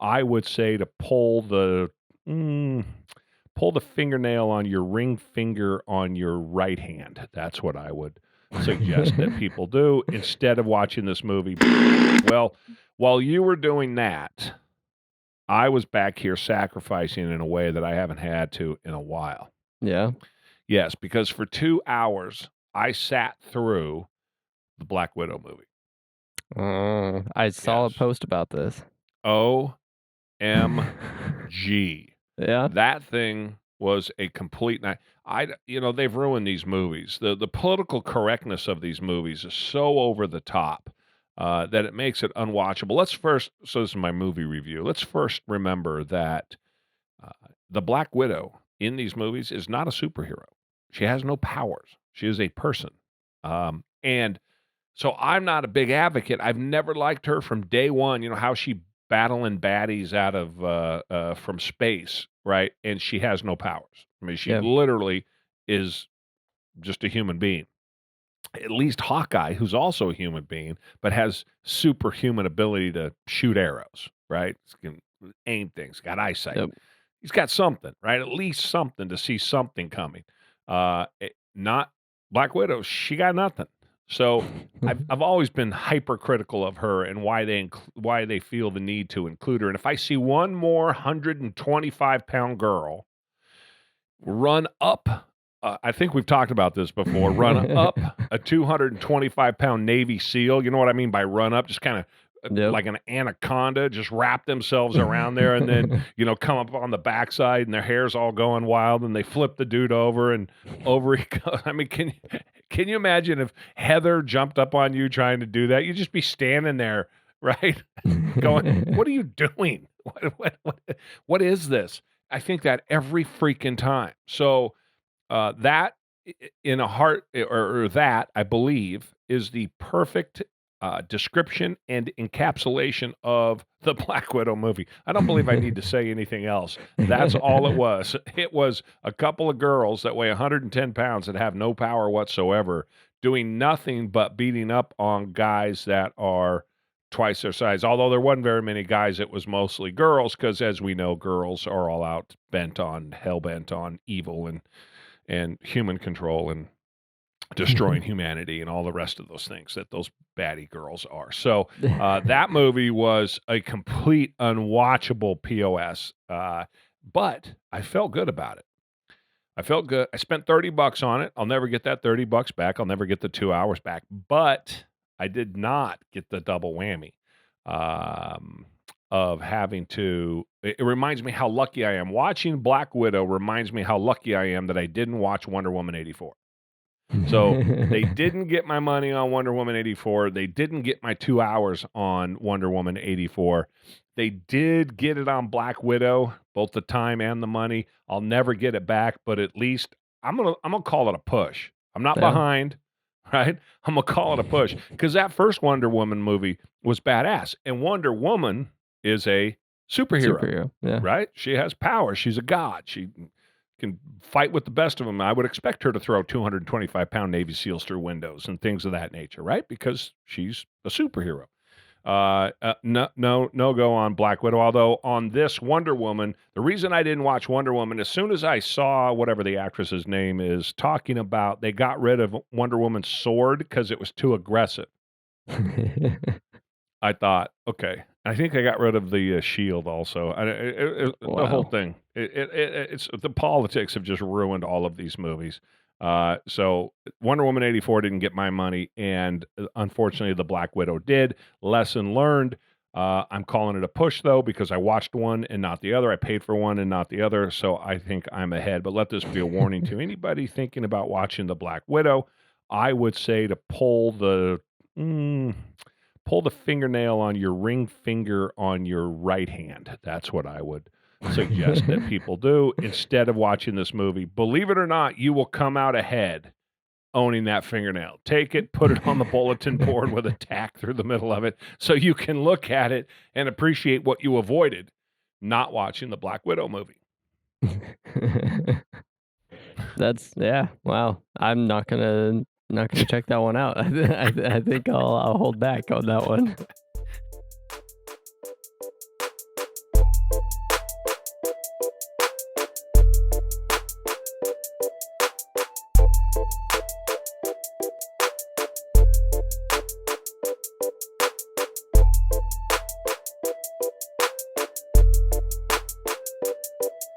I would say to mm, pull the fingernail on your ring finger on your right hand. That's what I would suggest that people do instead of watching this movie. Well, while you were doing that, I was back here sacrificing in a way that I haven't had to in a while. Yeah. Yes, because for 2 hours, I sat through the Black Widow movie. I saw a Yes. post about this. OMG. Yeah. That thing was a complete night. They've ruined these movies. The political correctness of these movies is so over the top that it makes it unwatchable. So this is my movie review. Let's first remember that uh, the Black Widow in these movies is not a superhero. She has no powers. She is a person. And so I'm not a big advocate. I've never liked her from day one. You know how she battling baddies out of from space, right? And she has no powers. I mean, she Yeah. literally is just a human being. At least Hawkeye, who's also a human being, but has superhuman ability to shoot arrows, right? He can aim things, got eyesight. Yep. He's got something, right? At least something to see something coming. Not Black Widow. She got nothing. So I've always been hypercritical of her and why they feel the need to include her. And if I see one more 125-pound girl run up, I think we've talked about this before, run up a 225-pound Navy SEAL. You know what I mean by run up? Just kind of Yep. like an anaconda, just wrap themselves around there and then, come up on the backside and their hair's all going wild and they flip the dude over and over he goes. I mean, can you imagine if Heather jumped up on you trying to do that? You'd just be standing there, right? Going, what are you doing? What is this? I think that every freaking time. So that in a heart or that I believe is the perfect description and encapsulation of the Black Widow movie. I don't believe I need to say anything else. That's all it was. It was a couple of girls that weigh 110 pounds that have no power whatsoever, doing nothing but beating up on guys that are twice their size. Although there wasn't very many guys, it was mostly girls because, as we know, girls are all out hell bent on evil and human control and destroying humanity and all the rest of those things that those baddie girls are. So that movie was a complete unwatchable POS, but I felt good about it. I felt good. I spent $30 on it. I'll never get that $30 back. I'll never get the 2 hours back, but I did not get the double whammy um, of having to. It reminds me how lucky I am. Watching Black Widow reminds me how lucky I am that I didn't watch Wonder Woman 84. So they didn't get my money on Wonder Woman 84. They didn't get my 2 hours on Wonder Woman 84. They did get it on Black Widow, both the time and the money. I'll never get it back, but at least I'm gonna call it a push. I'm not Yeah. behind, right? I'm gonna call it a push because that first Wonder Woman movie was badass, and Wonder Woman is a superhero, Superhero. Yeah. right? She has power. She's a god. She can fight with the best of them. I would expect her to throw 225-pound Navy SEALs through windows and things of that nature, right? Because she's a superhero. No go on Black Widow. Although on this Wonder Woman, the reason I didn't watch Wonder Woman, as soon as I saw whatever the actress's name is talking about, they got rid of Wonder Woman's sword because it was too aggressive. I thought, okay. I think I got rid of the shield also. The whole Wow. thing. It's the politics have just ruined all of these movies. So Wonder Woman 84 didn't get my money, and unfortunately, the Black Widow did. Lesson learned. I'm calling it a push though because I watched one and not the other. I paid for one and not the other, so I think I'm ahead. But let this be a warning to anybody thinking about watching the Black Widow. I would say to mm, pull the fingernail on your ring finger on your right hand. That's what I would suggest that people do instead of watching this movie. Believe it or not, you will come out ahead owning that fingernail. Take it, put it on the bulletin board with a tack through the middle of it so you can look at it and appreciate what you avoided not watching the Black Widow movie. That's yeah. Wow. I'm not gonna check that one out. I think I'll hold back on that one.